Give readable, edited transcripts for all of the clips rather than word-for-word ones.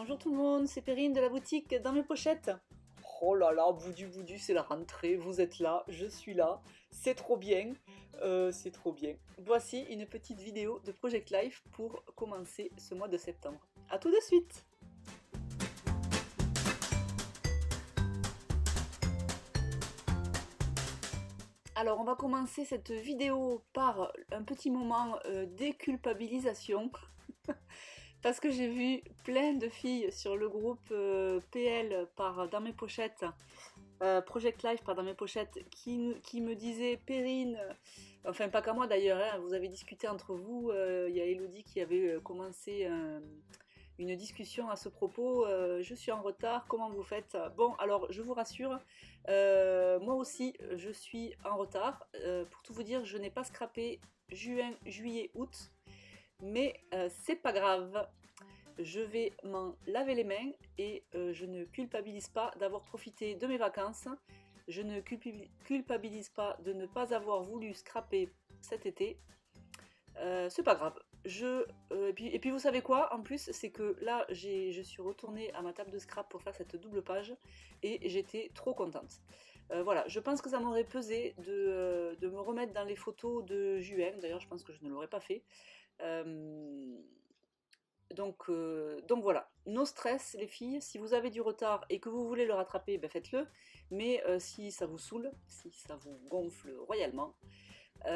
Bonjour tout le monde, c'est Perrine de la boutique Dans mes pochettes. Oh là là, boudu, c'est la rentrée, vous êtes là, je suis là, c'est trop bien, c'est trop bien. Voici une petite vidéo de Project Life pour commencer ce mois de septembre. A tout de suite. Alors on va commencer cette vidéo par un petit moment déculpabilisation. Parce que j'ai vu plein de filles sur le groupe PL par Dans mes pochettes, Project Life par Dans mes pochettes, qui me disaient Perrine, enfin pas qu'à moi d'ailleurs, hein, vous avez discuté entre vous, il y a Elodie qui avait commencé une discussion à ce propos, je suis en retard, comment vous faites? Bon alors je vous rassure, moi aussi je suis en retard, pour tout vous dire je n'ai pas scrappé juin, juillet, août. Mais c'est pas grave, je vais m'en laver les mains et je ne culpabilise pas d'avoir profité de mes vacances. Je ne culpabilise pas de ne pas avoir voulu scraper cet été. C'est pas grave. Et puis vous savez quoi, en plus, c'est que là, je suis retournée à ma table de scrap pour faire cette double page et j'étais trop contente. Voilà, je pense que ça m'aurait pesé de me remettre dans les photos de juin. D'ailleurs, je pense que je ne l'aurais pas fait. Donc voilà, no stress les filles, si vous avez du retard et que vous voulez le rattraper, ben faites-le, mais si ça vous saoule, si ça vous gonfle royalement,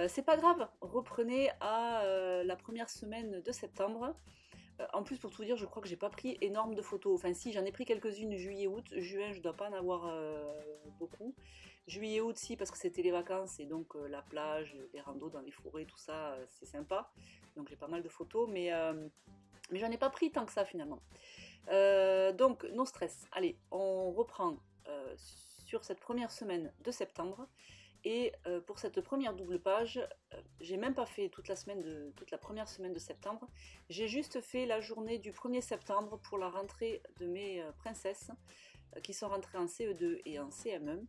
c'est pas grave, reprenez à la première semaine de septembre. En plus, pour tout dire, je crois que j'ai pas pris énorme de photos. Enfin, si, j'en ai pris quelques-unes juillet-août. Juin, je dois pas en avoir beaucoup. Juillet-août, si, parce que c'était les vacances et donc la plage, les randos dans les forêts, tout ça, c'est sympa. Donc j'ai pas mal de photos, mais j'en ai pas pris tant que ça finalement. Donc, no stress. Allez, on reprend sur cette première semaine de septembre. Et pour cette première double page, j'ai même pas fait toute la première semaine de septembre. J'ai juste fait la journée du 1er septembre pour la rentrée de mes princesses qui sont rentrées en CE2 et en CM1.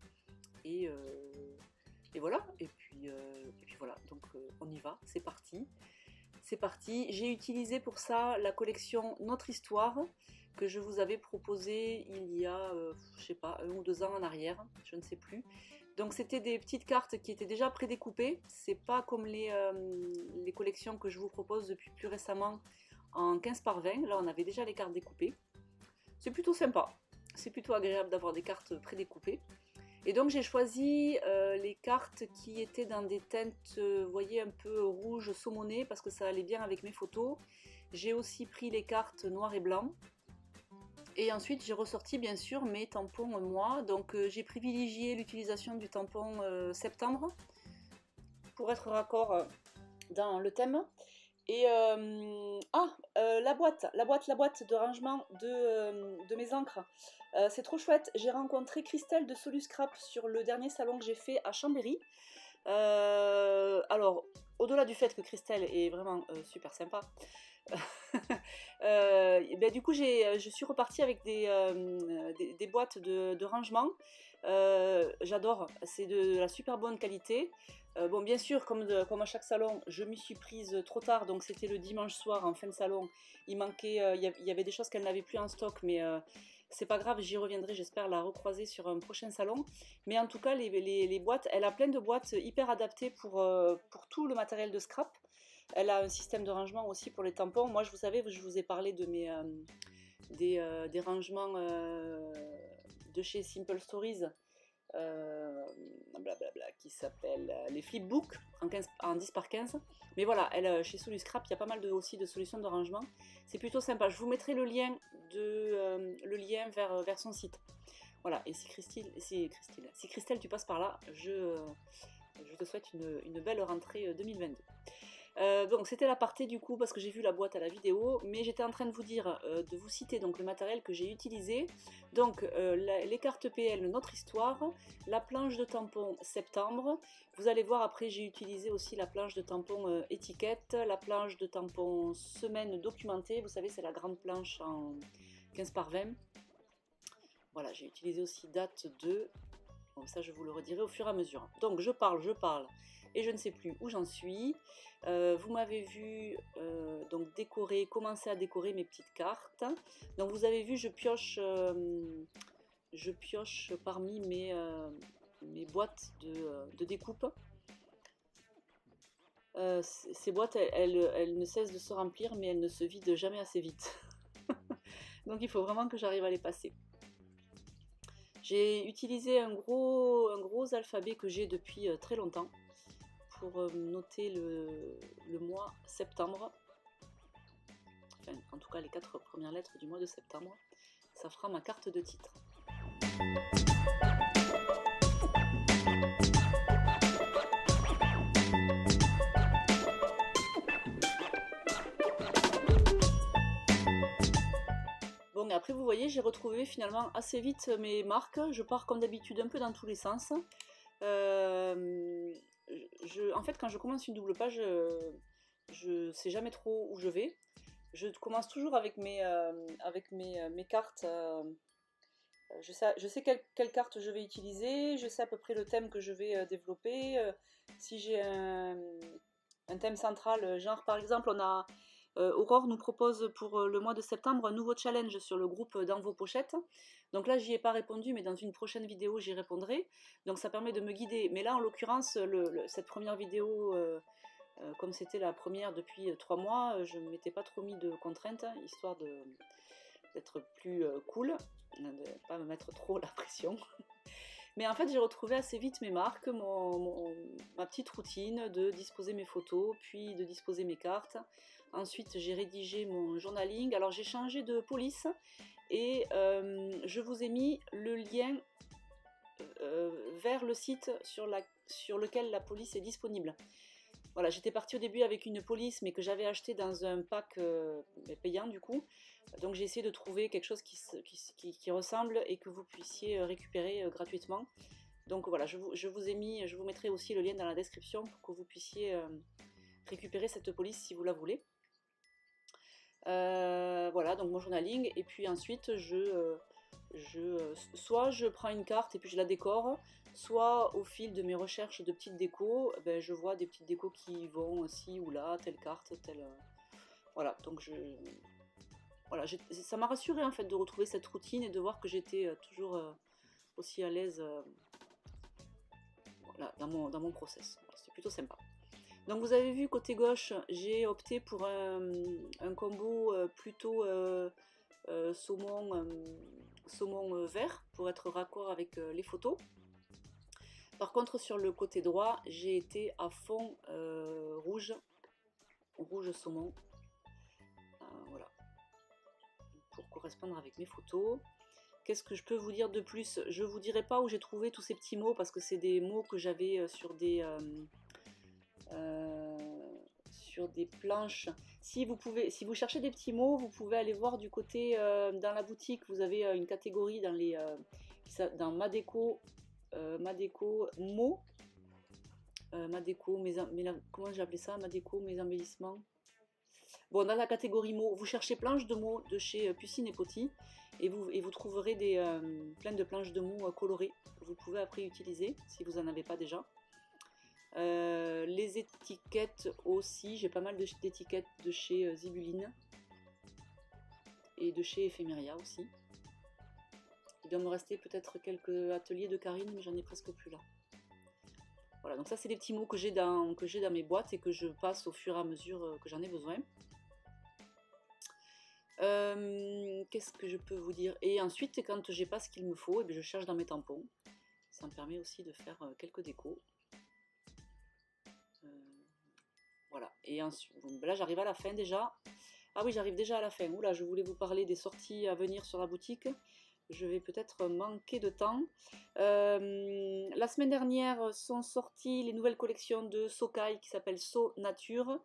Et voilà. Et puis voilà. Donc on y va. C'est parti. C'est parti. J'ai utilisé pour ça la collection Notre Histoire que je vous avais proposée il y a, je sais pas, 1 ou 2 ans en arrière, je ne sais plus. Donc c'était des petites cartes qui étaient déjà prédécoupées. C'est pas comme les collections que je vous propose depuis plus récemment en 15 par 20. Là on avait déjà les cartes découpées. C'est plutôt sympa. C'est plutôt agréable d'avoir des cartes prédécoupées. Et donc j'ai choisi les cartes qui étaient dans des teintes, vous voyez, un peu rouge saumoné parce que ça allait bien avec mes photos. J'ai aussi pris les cartes noir et blanc. Et ensuite j'ai ressorti bien sûr mes tampons moi. Donc j'ai privilégié l'utilisation du tampon septembre pour être raccord dans le thème. Et la boîte de rangement de mes encres. C'est trop chouette. J'ai rencontré Christelle de Soluscrap sur le dernier salon que j'ai fait à Chambéry. Alors, au-delà du fait que Christelle est vraiment super sympa, ben, du coup je suis repartie avec des boîtes de rangement. J'adore, c'est de la super bonne qualité. Bon, bien sûr, comme à chaque salon, je m'y suis prise trop tard, donc c'était le dimanche soir en fin de salon. Il manquait, il y avait des choses qu'elle n'avait plus en stock, mais c'est pas grave, j'y reviendrai, j'espère la recroiser sur un prochain salon. Mais en tout cas, les boîtes, elle a plein de boîtes hyper adaptées pour tout le matériel de scrap. Elle a un système de rangement aussi pour les tampons. Moi, vous savez, je vous ai parlé de des rangements de chez Simple Stories, blablabla, qui s'appellent les flipbooks en 10 par 15. Mais voilà, chez Soluscrap, il y a pas mal aussi de solutions de rangement. C'est plutôt sympa. Je vous mettrai le lien, vers son site. Voilà, et si Christelle, tu passes par là, je te souhaite une belle rentrée 2022. Donc c'était l'aparté du coup parce que j'ai vu la boîte à la vidéo, mais j'étais en train de vous dire, de vous citer donc le matériel que j'ai utilisé. Donc les cartes PL Notre Histoire, la planche de tampon septembre. Vous allez voir après j'ai utilisé aussi la planche de tampon étiquette, la planche de tampon semaine documentée. Vous savez c'est la grande planche en 15 par 20. Voilà, j'ai utilisé aussi date 2. Bon, ça je vous le redirai au fur et à mesure. Donc je parle. et je ne sais plus où j'en suis. Vous m'avez vu donc commencer à décorer mes petites cartes. Donc vous avez vu, je pioche parmi mes boîtes de découpe. Ces boîtes, elles ne cessent de se remplir, mais elles ne se vident jamais assez vite. Donc il faut vraiment que j'arrive à les passer. J'ai utilisé un gros alphabet que j'ai depuis très longtemps pour noter le mois septembre. Enfin, en tout cas les 4 premières lettres du mois de septembre. Ça fera ma carte de titre. Bon, après vous voyez, j'ai retrouvé finalement assez vite mes marques. Je pars comme d'habitude un peu dans tous les sens. En fait, quand je commence une double page, je sais jamais trop où je vais. Je commence toujours avec mes cartes. Je sais quelle carte je vais utiliser, je sais à peu près le thème que je vais développer. Si j'ai un thème central, genre par exemple, Aurore nous propose pour le mois de septembre un nouveau challenge sur le groupe Dans vos pochettes. Donc là, j'y ai pas répondu, mais dans une prochaine vidéo, j'y répondrai. Donc ça permet de me guider. Mais là, en l'occurrence, cette première vidéo, comme c'était la première depuis 3 mois, je ne m'étais pas trop mis de contraintes, histoire d'être plus cool, de ne pas me mettre trop la pression. Mais en fait, j'ai retrouvé assez vite mes marques, ma petite routine de disposer mes photos, puis de disposer mes cartes. Ensuite, j'ai rédigé mon journaling. Alors, j'ai changé de police et je vous ai mis le lien vers le site sur lequel la police est disponible. Voilà, j'étais partie au début avec une police, mais que j'avais acheté dans un pack payant du coup. Donc j'ai essayé de trouver quelque chose qui ressemble et que vous puissiez récupérer gratuitement. Donc voilà, je vous mettrai aussi le lien dans la description pour que vous puissiez récupérer cette police si vous la voulez. Voilà, donc mon journaling. Et puis ensuite, soit je prends une carte et puis je la décore, soit au fil de mes recherches de petites décos, ben, je vois des petites décos qui vont ci ou là, telle carte, telle... Voilà, donc voilà, ça m'a rassuré en fait de retrouver cette routine et de voir que j'étais toujours aussi à l'aise voilà, dans mon process. Voilà, c'était plutôt sympa. Donc vous avez vu côté gauche, j'ai opté pour un combo plutôt saumon vert pour être raccord avec les photos. Par contre sur le côté droit, j'ai été à fond rouge saumon. Voilà, pour correspondre avec mes photos. Qu'est-ce que je peux vous dire de plus? Je vous dirai pas où j'ai trouvé tous ces petits mots parce que c'est des mots que j'avais sur des planches. Si vous cherchez des petits mots, vous pouvez aller voir du côté dans la boutique. Vous avez une catégorie dans Madeco mots. Madeco, comment j'ai appelé ça? Madeco, mes embellissements. Bon, dans la catégorie mots, vous cherchez planches de mots de chez Pucine et Coty et vous trouverez plein de planches de mots colorées que vous pouvez après utiliser si vous n'en avez pas déjà. Les étiquettes aussi, j'ai pas mal d'étiquettes de chez Zibuline et de chez Ephemeria aussi. Il doit me rester peut-être quelques ateliers de Karine, mais j'en ai presque plus là. Voilà, donc ça c'est des petits mots que j'ai dans mes boîtes et que je passe au fur et à mesure que j'en ai besoin. Qu'est-ce que je peux vous dire? Et ensuite, quand j'ai pas ce qu'il me faut, et bien je cherche dans mes tampons. Ça me permet aussi de faire quelques décos. Voilà, et ensuite, bon, là j'arrive à la fin déjà. Ah oui, j'arrive déjà à la fin. Oula, je voulais vous parler des sorties à venir sur la boutique. Je vais peut-être manquer de temps. La semaine dernière sont sorties les nouvelles collections de Sokai qui s'appelle So Nature,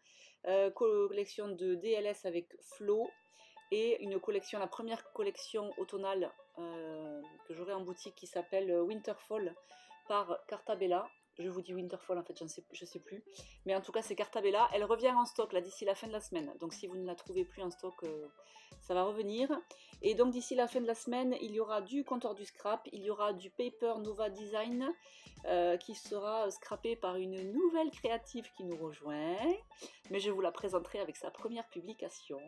collection de DLS avec Flo et la première collection automnale que j'aurai en boutique qui s'appelle Winterfall par Cartabella. Je vous dis Winterfall, en fait, je sais plus. Mais en tout cas, c'est Cartabella. Elle revient en stock là d'ici la fin de la semaine. Donc si vous ne la trouvez plus en stock, ça va revenir. Et donc d'ici la fin de la semaine, il y aura du comptoir du scrap, il y aura du Paper Nova Design qui sera scrappé par une nouvelle créative qui nous rejoint. Mais je vous la présenterai avec sa première publication.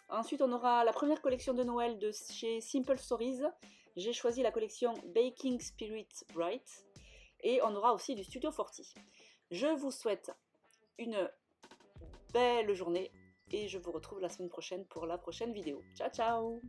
Ensuite, on aura la première collection de Noël de chez Simple Stories. J'ai choisi la collection Baking Spirit Bright. Et on aura aussi du Studio 40. Je vous souhaite une belle journée et je vous retrouve la semaine prochaine pour la prochaine vidéo. Ciao ciao!